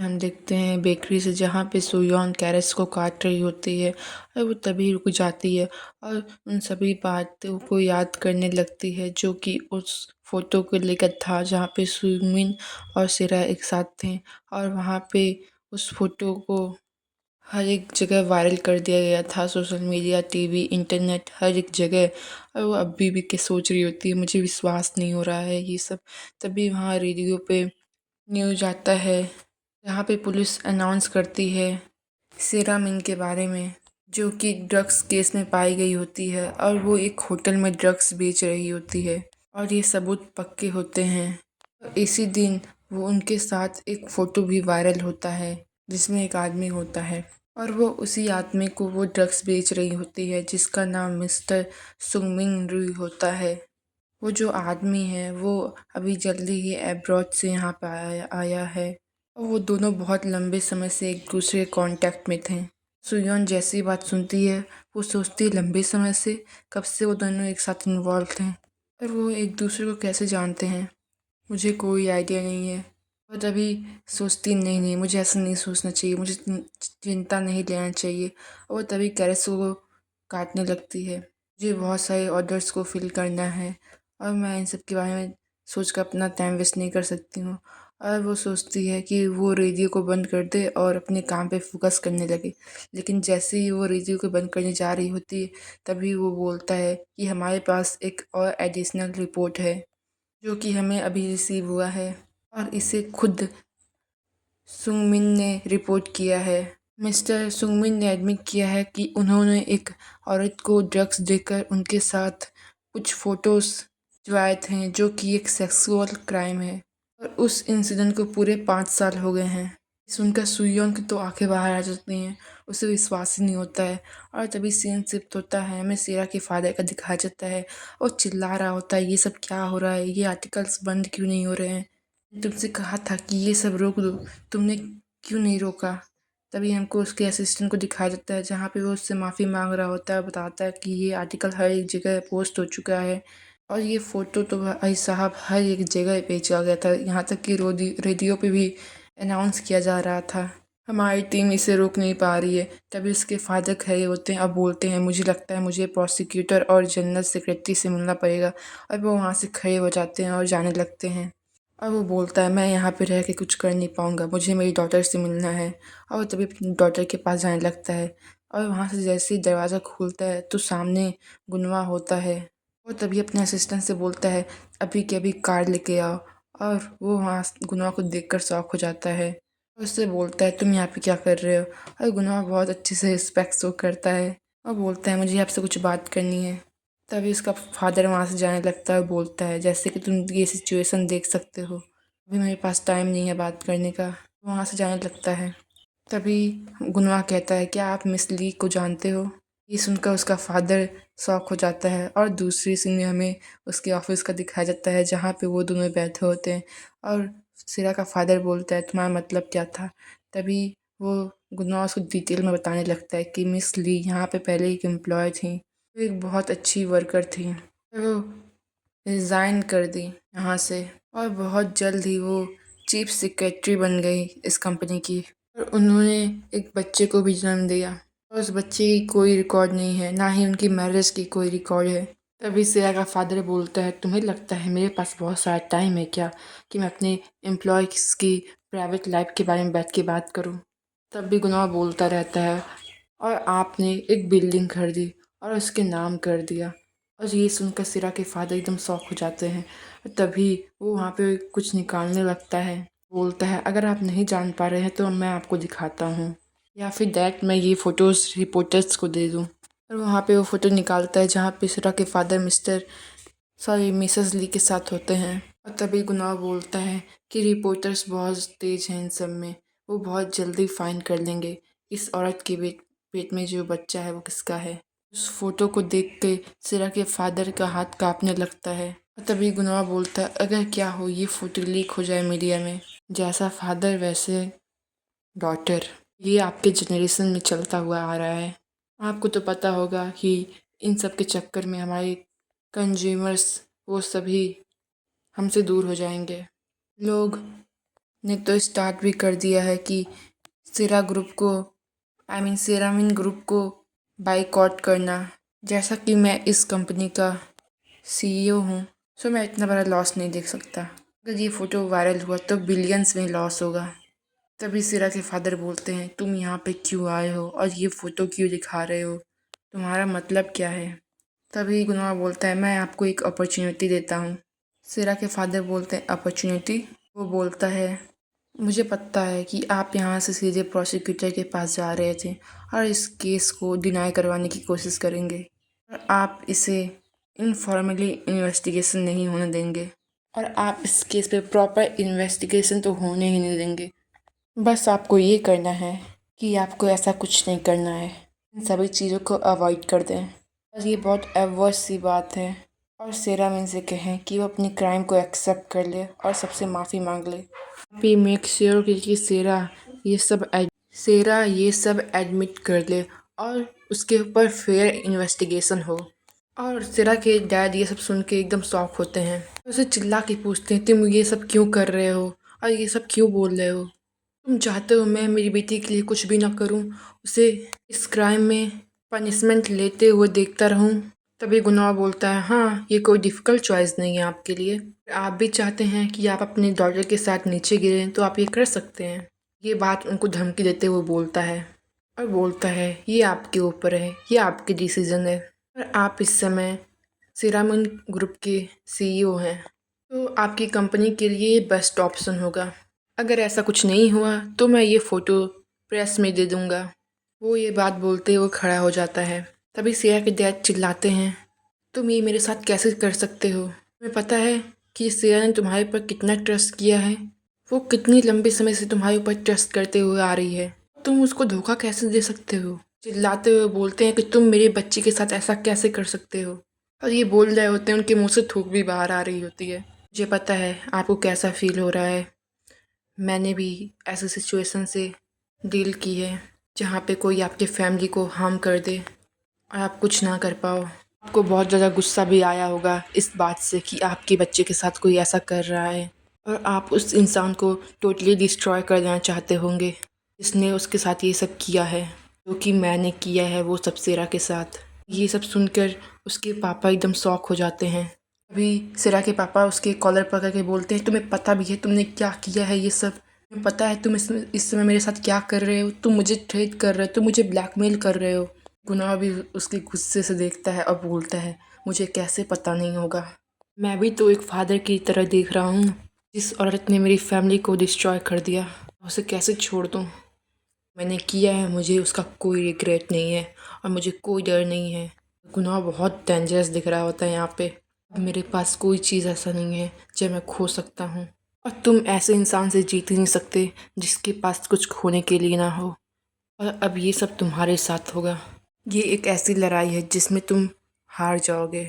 हम देखते हैं बेकरी से जहाँ पे सुयोन कैरेट्स को काट रही होती है और वो तभी रुक जाती है और उन सभी बातों को याद करने लगती है जो कि उस फोटो को लेकर था जहाँ पे सुमिन और सिरा एक साथ थे। और वहाँ पे उस फोटो को हर एक जगह वायरल कर दिया गया था, सोशल मीडिया, टीवी, इंटरनेट, हर एक जगह। और वो अभी भी के सोच रही होती है मुझे विश्वास नहीं हो रहा है ये सब। तभी वहाँ रेडियो पे न्यूज आता है जहाँ पे पुलिस अनाउंस करती है सेरा मिन के बारे में, जो कि ड्रग्स केस में पाई गई होती है और वो एक होटल में ड्रग्स बेच रही होती है और ये सबूत पक्के होते हैं। इसी दिन वो उनके साथ एक फ़ोटो भी वायरल होता है जिसमें एक आदमी होता है और वो उसी आदमी को वो ड्रग्स बेच रही होती है जिसका नाम मिस्टर सुंगमिंग रुई होता है। वो जो आदमी है वो अभी जल्दी ही अब्रॉड से यहाँ पर आया है और वो दोनों बहुत लंबे समय से एक दूसरे कांटेक्ट में थे। सुयोन जैसी बात सुनती है वो सोचती है लंबे समय से, कब से वो दोनों एक साथ इन्वॉल्व थे और वो एक दूसरे को कैसे जानते हैं मुझे कोई आइडिया नहीं है। और तभी सोचती नहीं नहीं मुझे ऐसा नहीं सोचना चाहिए, मुझे चिंता नहीं लेना चाहिए। और तभी कैरेट्स को काटने लगती है। मुझे बहुत सारे ऑर्डर्स को फिल करना है और मैं इन सब के बारे में सोच कर अपना टाइम वेस्ट नहीं कर सकती हूँ। और वो सोचती है कि वो रेडियो को बंद कर दे और अपने काम पे फोकस करने लगे। लेकिन जैसे ही वो रेडियो को बंद करने जा रही होती है तभी वो बोलता है कि हमारे पास एक और एडिशनल रिपोर्ट है जो कि हमें अभी रिसीव हुआ है और इसे खुद सुंगमिन ने रिपोर्ट किया है। मिस्टर सुंगमिन ने एडमिट किया है कि उन्होंने एक औरत को ड्रग्स देकर उनके साथ कुछ फ़ोटोज़ खिंचवाए थे जो कि एक सेक्सुअल क्राइम है और उस इंसिडेंट को पूरे 5 साल हो गए हैं। सुनकर सुयोन की तो आंखें बाहर आ जाती हैं, उसे विश्वास ही नहीं होता है। और तभी सीन शिफ्ट होता है, हमें सेरा के फादर का दिखाया जाता है और चिल्ला रहा होता है ये सब क्या हो रहा है, ये आर्टिकल्स बंद क्यों नहीं हो रहे हैं, तुमसे कहा था कि ये सब रोक दो, तुमने क्यों नहीं रोका। तभी हमको उसके असिस्टेंट को दिखाया जाता है जहाँ पे वो उससे माफ़ी मांग रहा होता है, बताता है कि ये आर्टिकल हर एक जगह पोस्ट हो चुका है और ये फ़ोटो तो भाई साहब हर एक जगह बेचा गया था, यहाँ तक कि रेडियो पे भी अनाउंस किया जा रहा था। हमारी टीम इसे रोक नहीं पा रही है। तभी उसके फादर खड़े होते हैं और बोलते हैं मुझे लगता है मुझे प्रोसिक्यूटर और जनरल सेक्रेटरी से मिलना पड़ेगा। और वो वहाँ से खड़े हो जाते हैं और जाने लगते हैं और वो बोलता है मैं यहाँ पे रह के कुछ कर नहीं पाऊँगा, मुझे मेरी डॉटर से मिलना है। और वो तभी अपनी डॉटर के पास जाने लगता है और वहाँ से जैसे ही दरवाज़ा खुलता है तो सामने गुनवा होता है। वो तभी अपने असिस्टेंट से बोलता है अभी के अभी कार लेके आओ। और वो वहाँ गुनवा को देखकर शॉक हो जाता है और उससे बोलता है तुम यहाँ पे क्या कर रहे हो। और गुनवा बहुत अच्छे से रिस्पेक्ट शो करता है और बोलता है मुझे आपसे कुछ बात करनी है। तभी उसका फादर वहाँ से जाने लगता है और बोलता है जैसे कि तुम ये सिचुएशन देख सकते हो, अभी मेरे पास टाइम नहीं है बात करने का। वहाँ से जाने लगता है। तभी गुनवा कहता है क्या आप मिस ली को जानते हो। ये सुनकर उसका फादर शॉक हो जाता है और दूसरी सीन में हमें उसके ऑफिस का दिखाया जाता है जहाँ पे वो दोनों बैठे होते हैं और सिरा का फादर बोलता है तुम्हारा मतलब क्या था। तभी वो गुनवा उसको डिटेल में बताने लगता है कि मिस ली यहाँ पे पहले एक एम्प्लॉय थी, वो एक बहुत अच्छी वर्कर थी, वो रिज़ाइन कर दी यहाँ से और बहुत जल्द ही वो चीफ सेक्रेटरी बन गई इस कंपनी की। और उन्होंने एक बच्चे को भी जन्म दिया और उस बच्चे की कोई रिकॉर्ड नहीं है, ना ही उनकी मैरिज की कोई रिकॉर्ड है। तभी सिया का फादर बोलता है तुम्हें लगता है मेरे पास बहुत सारा टाइम है क्या कि मैं अपने एम्प्लॉयज़ की प्राइवेट लाइफ के बारे में बैठ के बात करूँ। तब भी गुनाह बोलता रहता है और आपने एक बिल्डिंग खरीदी और उसके नाम कर दिया। और ये सुनकर सिरा के फादर एकदम शॉक हो जाते हैं। तभी वो वहाँ पे कुछ निकालने लगता है, बोलता है अगर आप नहीं जान पा रहे हैं तो मैं आपको दिखाता हूँ या फिर डायरेक्ट मैं ये फ़ोटोज़ रिपोर्टर्स को दे दूँ। और वहाँ पे वो फ़ोटो निकालता है जहाँ पे सिरा के फादर मिसेस ली के साथ होते हैं। और तभी गुनाह बोलता है कि रिपोर्टर्स बहुत तेज़ हैं इन सब में, वो बहुत जल्दी फाइंड कर लेंगे इस औरत के पेट में जो बच्चा है वो किसका है। उस फोटो को देख के सिरा के फादर का हाथ कांपने लगता है। और तभी गुनाह बोलता है अगर क्या हो ये फ़ोटो लीक हो जाए मीडिया में, जैसा फादर वैसे डॉटर, ये आपके जनरेशन में चलता हुआ आ रहा है। आपको तो पता होगा कि इन सब के चक्कर में हमारे कंज्यूमर्स वो सभी हमसे दूर हो जाएंगे। लोग ने तो स्टार्ट भी कर दिया है कि सेरा ग्रुप को सेरामिन ग्रुप को बाइकआउट करना। जैसा कि मैं इस कंपनी का सीईओ हूँ, सो मैं इतना बड़ा लॉस नहीं देख सकता। अगर ये फ़ोटो वायरल हुआ तो बिलियंस में लॉस होगा। तभी सिरा के फादर बोलते हैं, तुम यहाँ पे क्यों आए हो और ये फ़ोटो क्यों दिखा रहे हो, तुम्हारा मतलब क्या है। तभी गुनाह बोलता है, मैं आपको एक अपॉर्चुनिटी देता हूँ। सिरा के फादर बोलते हैं, अपॉर्चुनिटी। वो बोलता है, मुझे पता है कि आप यहाँ से सीधे प्रोसिक्यूटर के पास जा रहे थे और इस केस को डिनाई करवाने की कोशिश करेंगे और आप इसे इनफॉर्मली इन्वेस्टिगेशन नहीं होने देंगे और आप इस केस पे प्रॉपर इन्वेस्टिगेशन तो होने ही नहीं देंगे। बस आपको ये करना है कि आपको ऐसा कुछ नहीं करना है, इन सभी चीज़ों को अवॉइड कर दें। और ये बहुत एवर्स सी बात है और सेरामिन से कहें कि वो अपनी क्राइम को एक्सेप्ट कर ले और सबसे माफ़ी मांग ले। भी मेक श्योर कि सेरा ये सब एडमिट कर ले और उसके ऊपर फेयर इन्वेस्टिगेशन हो। और सेरा के डैड ये सब सुन के एकदम शॉक होते हैं, उसे चिल्ला के पूछते हैं, तुम ये सब क्यों कर रहे हो और ये सब क्यों बोल रहे हो, तुम चाहते हो मैं मेरी बेटी के लिए कुछ भी ना करूं, उसे इस क्राइम में पनिशमेंट लेते हुए देखता रहूं। तभी गुनाह बोलता है, हाँ ये कोई डिफ़िकल्ट चॉइस नहीं है आपके लिए, आप भी चाहते हैं कि आप अपने डॉटर के साथ नीचे गिरें तो आप ये कर सकते हैं। ये बात उनको धमकी देते हुए बोलता है और बोलता है, ये आपके ऊपर है, ये आपके डिसीज़न है और आप इस समय सेरामिन ग्रुप के सीईओ हैं, तो आपकी कंपनी के लिए ये बेस्ट ऑप्शन होगा। अगर ऐसा कुछ नहीं हुआ तो मैं ये फ़ोटो प्रेस में दे दूँगा। वो ये बात बोलते हुए खड़ा हो जाता है। तभी सिया के डैड चिल्लाते हैं, तुम ये मेरे साथ कैसे कर सकते हो, तुम्हें पता है कि सिया ने तुम्हारे ऊपर कितना ट्रस्ट किया है, वो कितनी लंबे समय से तुम्हारे ऊपर ट्रस्ट करते हुए आ रही है, तुम उसको धोखा कैसे दे सकते हो। चिल्लाते हुए बोलते हैं कि तुम मेरे बच्चे के साथ ऐसा कैसे कर सकते हो। और ये बोल रहे होते हैं, उनके मुंह से थूक भी बाहर आ रही होती है। मुझे पता है आपको कैसा फील हो रहा है, मैंने भी ऐसी सिचुएशन से डील की है जहाँ पे कोई आपके फैमिली को हार्म कर दे और आप कुछ ना कर पाओ। आपको बहुत ज़्यादा गुस्सा भी आया होगा इस बात से कि आपके बच्चे के साथ कोई ऐसा कर रहा है और आप उस इंसान को टोटली डिस्ट्रॉय कर देना चाहते होंगे जिसने उसके साथ ये सब किया है, जो कि मैंने किया है वो सब सेरा के साथ। ये सब सुनकर उसके पापा एकदम शॉक हो जाते हैं। अभी सेरा के पापा उसके कॉलर पकड़ के बोलते हैं, तुम्हें पता भी है तुमने क्या किया है, ये सब तुम्हें पता है तुम इस समय मेरे साथ क्या कर रहे हो, तुम मुझे थ्रेट कर रहे हो, तुम मुझे ब्लैकमेल कर रहे हो। गुनाह भी उसके गुस्से से देखता है और बोलता है, मुझे कैसे पता नहीं होगा, मैं भी तो एक फादर की तरह देख रहा हूँ। जिस औरत ने मेरी फैमिली को डिस्ट्रॉय कर दिया उसे कैसे छोड़ दूँ। मैंने किया है, मुझे उसका कोई रिग्रेट नहीं है और मुझे कोई डर नहीं है। गुनाह बहुत डेंजरस दिख रहा होता है यहाँ पे। अब मेरे पास कोई चीज़ ऐसा नहीं है जो मैं खो सकता हूँ और तुम ऐसे इंसान से जीत ही नहीं सकते जिसके पास कुछ खोने के लिए ना हो। और अब ये सब तुम्हारे साथ होगा। ये एक ऐसी लड़ाई है जिसमें तुम हार जाओगे।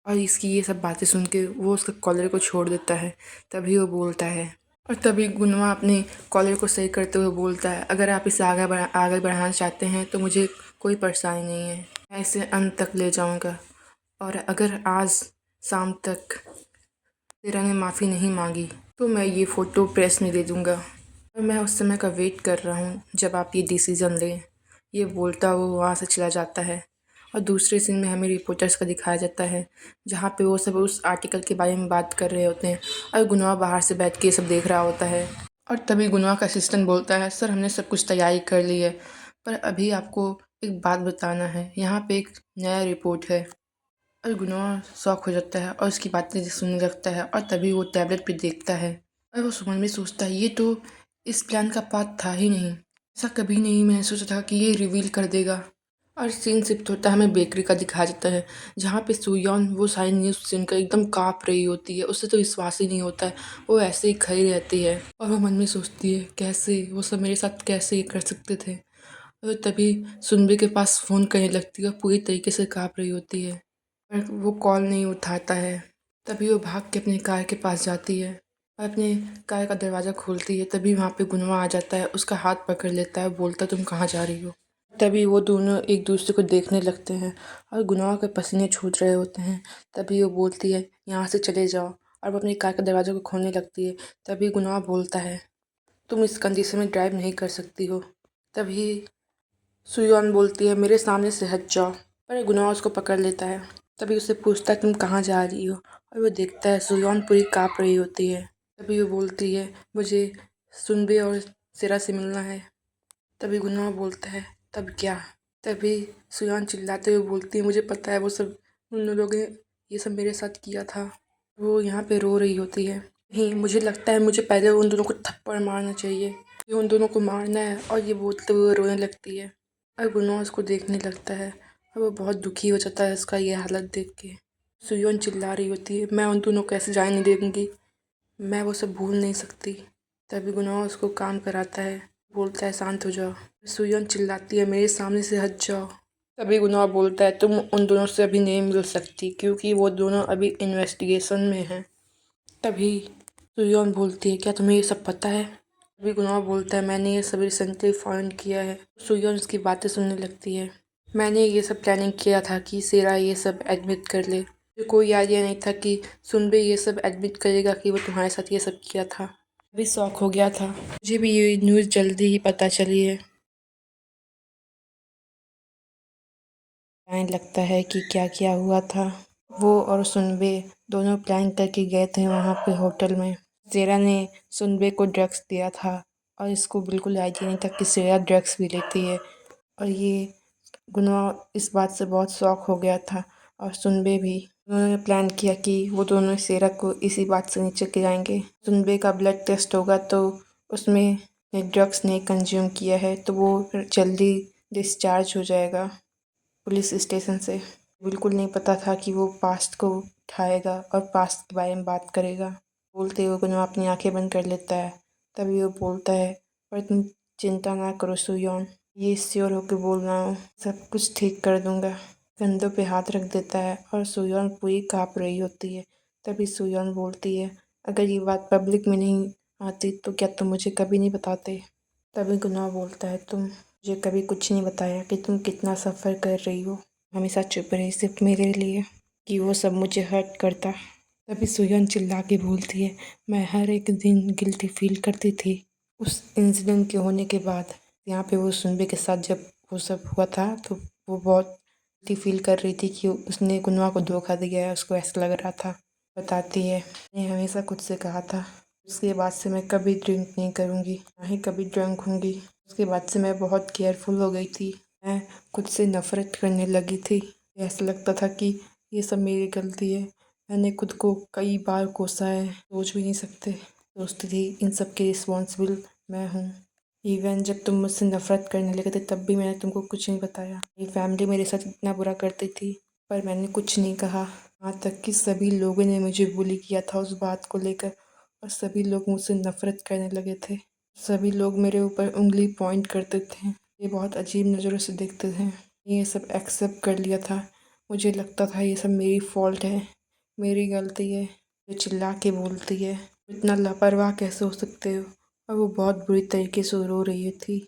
और इसकी ये सब बातें सुन के वो उसके कॉलर को छोड़ देता है। तभी वो बोलता है और तभी गुनवा अपने कॉलर को सही करते हुए बोलता है, अगर आप इसे आगे बढ़ाना चाहते हैं तो मुझे कोई परेशानी नहीं है, मैं इसे अंत तक ले जाऊंगा। और अगर आज शाम तक तेरा ने माफ़ी नहीं मांगी तो मैं ये फ़ोटो प्रेस में दे दूंगा और मैं उस समय का वेट कर रहा हूँ जब आप ये डिसीज़न लें। ये बोलता वो वहाँ से चला जाता है और दूसरे सीन में हमें रिपोर्टर्स का दिखाया जाता है जहाँ पे वो सब उस आर्टिकल के बारे में बात कर रहे होते हैं और गुनवा बाहर से बैठ के ये सब देख रहा होता है। और तभी गुनवा का असिस्टेंट बोलता है, सर हमने सब कुछ तैयारी कर ली है पर अभी आपको एक बात बताना है, यहाँ पे एक नया रिपोर्ट है। और गुनवा शॉक हो जाता है और उसकी बातें सुनने लगता है और तभी वो टैबलेट पे देखता है और वो मन में सोचता है, ये तो इस प्लान का पार्ट था ही नहीं, ऐसा कभी नहीं मैंने सोचा था कि ये रिवील कर देगा। और सीन शिफ्ट होता है, हमें बेकरी का दिखाया जाता है जहाँ पे सुयोन वो सारी न्यूज़ सुनकर एकदम काँप रही होती है, उससे तो विश्वास ही नहीं होता है, वो ऐसे ही खड़ी रहती है और वो मन में सोचती है कैसे वो सब मेरे साथ कैसे ये कर सकते थे। और तभी सुनबे के पास फ़ोन करने लगती है और पूरी तरीके से काँप रही होती है पर वो कॉल नहीं उठाता है। तभी वो भाग के अपनी कार के पास जाती है और अपने कार का दरवाज़ा खोलती है। तभी वहाँ पे गुनवा आ जाता है, उसका हाथ पकड़ लेता है, बोलता तुम कहाँ जा रही हो। तभी वो दोनों एक दूसरे को देखने लगते हैं और गुनवा के पसीने छूट रहे होते हैं। तभी वो बोलती है यहाँ से चले जाओ और वो अपनी कार का दरवाज़ा को खोलने लगती है। तभी गुनवा बोलता है, तुम इस कंडीशन में ड्राइव नहीं कर सकती हो। तभी सुयोन बोलती है मेरे सामने से हट जाओ, पर गुनाह उसको पकड़ लेता है। तभी उससे पूछता है तुम कहाँ जा रही हो, और वो देखता है सुयोन पूरी काँप रही होती है। तभी वो बोलती है मुझे सुनबे और सिरा से मिलना है। तभी गुनाह बोलता है तब क्या। तभी सुयोन चिल्लाते हुए बोलती है मुझे पता है वो सब उन लोगों ने ये सब मेरे साथ किया था। वो यहाँ पे रो रही होती है। नहीं, मुझे लगता है मुझे पहले उन दोनों को थप्पड़ मारना चाहिए, ये उन दोनों को मारना है। और ये बोलते हुए रोने लगती है और गुनाह उसको देखने लगता है और वो बहुत दुखी हो जाता है उसका ये हालत देख के। सुयोन चिल्ला रही होती है मैं उन दोनों को ऐसे जाने नहीं दूंगी, मैं वो सब भूल नहीं सकती। तभी गुनाह उसको काम कराता है, बोलता है शांत हो जाओ। सुयोन चिल्लाती है मेरे सामने से हट जाओ। तभी गुनाह बोलता है तुम उन दोनों से अभी नहीं मिल सकती क्योंकि वो दोनों अभी इन्वेस्टिगेशन में हैं। तभी सुयोन बोलती है क्या तुम्हें ये सब पता है। तभी गुनाह बोलता है मैंने ये सब रिसेंटली फाइंड किया है। सुयोन उसकी बातें सुनने लगती है। मैंने ये सब प्लानिंग किया था कि सेरा ये सब एडमिट कर ले, मुझे कोई आइडिया नहीं था कि सुनबे ये सब एडमिट करेगा कि वो तुम्हारे साथ ये सब किया था। अभी शौक हो गया था, मुझे भी ये न्यूज़ जल्दी ही पता चली है। प्लान लगता है कि क्या क्या हुआ था। वो और सुनबे दोनों प्लान करके गए थे वहाँ पे होटल में। सेरा ने सुनबे को ड्रग्स दिया था और इसको बिल्कुल आइडिया नहीं था कि सेरा ड्रग्स भी लेती है। और ये गुनाह इस बात से बहुत शॉक हो गया था और सुनबे भी। उन्होंने प्लान किया कि वो दोनों सेरा को इसी बात से नीचे गिराएंगे। सुनबे का ब्लड टेस्ट होगा तो उसमें ड्रग्स नहीं कंज्यूम किया है तो वो जल्दी डिस्चार्ज हो जाएगा पुलिस स्टेशन से। बिल्कुल नहीं पता था कि वो पास्ट को उठाएगा और पास्ट के बारे में बात करेगा। बोलते हुए गुनाह अपनी आंखें बंद कर लेता है। तभी वो बोलता है पर तुम चिंता ना करो सुयोन, ये श्योर होकर बोल रहा हूँ सब कुछ ठीक कर दूंगा। कंधों पे हाथ रख देता है और सुयोन पूरी काँप रही होती है। तभी सुयोन बोलती है अगर ये बात पब्लिक में नहीं आती तो क्या तुम मुझे कभी नहीं बताते। तभी गुनाह बोलता है तुम मुझे कभी कुछ नहीं बताया कि तुम कितना सफ़र कर रही हो, हमेशा चुप रही सिर्फ मेरे लिए कि वो सब मुझे हर्ट करता। तभी सुयोन चिल्ला के बोलती है मैं हर एक दिन गिल्टी फील करती थी उस इंसिडेंट के होने के बाद। यहाँ पे वो सुनबे के साथ जब वो सब हुआ था तो वो बहुत गिल्टी फील कर रही थी कि उसने गुनाह को धोखा दिया है, उसको ऐसा लग रहा था। बताती है मैंने हमेशा खुद से कहा था उसके बाद से मैं कभी ड्रिंक नहीं करूँगी, ना ही कभी ड्रंक होंगी। उसके बाद से मैं बहुत केयरफुल हो गई थी, मैं खुद से नफ़रत करने लगी थी। ऐसा लगता था कि ये सब मेरी गलती है, मैंने खुद को कई बार कोसा है, सोच भी नहीं सकते। सोचती थी इन सब की रिस्पॉन्सिबल मैं हूँ। इवन जब तुम मुझसे नफ़रत करने लगे थे तब भी मैंने तुमको कुछ नहीं बताया। मेरी फैमिली मेरे साथ इतना बुरा करती थी पर मैंने कुछ नहीं कहा। यहाँ तक कि सभी लोगों ने मुझे बुली किया था उस बात को लेकर और सभी लोग मुझसे नफ़रत करने लगे थे। सभी लोग मेरे ऊपर उंगली पॉइंट करते थे, ये बहुत अजीब नज़रों से देखते थे। ये सब एक्सेप्ट कर लिया था, मुझे लगता था ये सब मेरी फॉल्ट है, मेरी गलती है। जो चिल्ला के बोलती है इतना लापरवाह कैसे हो सकते हो, और वो बहुत बुरी तरीके से रो रही थी।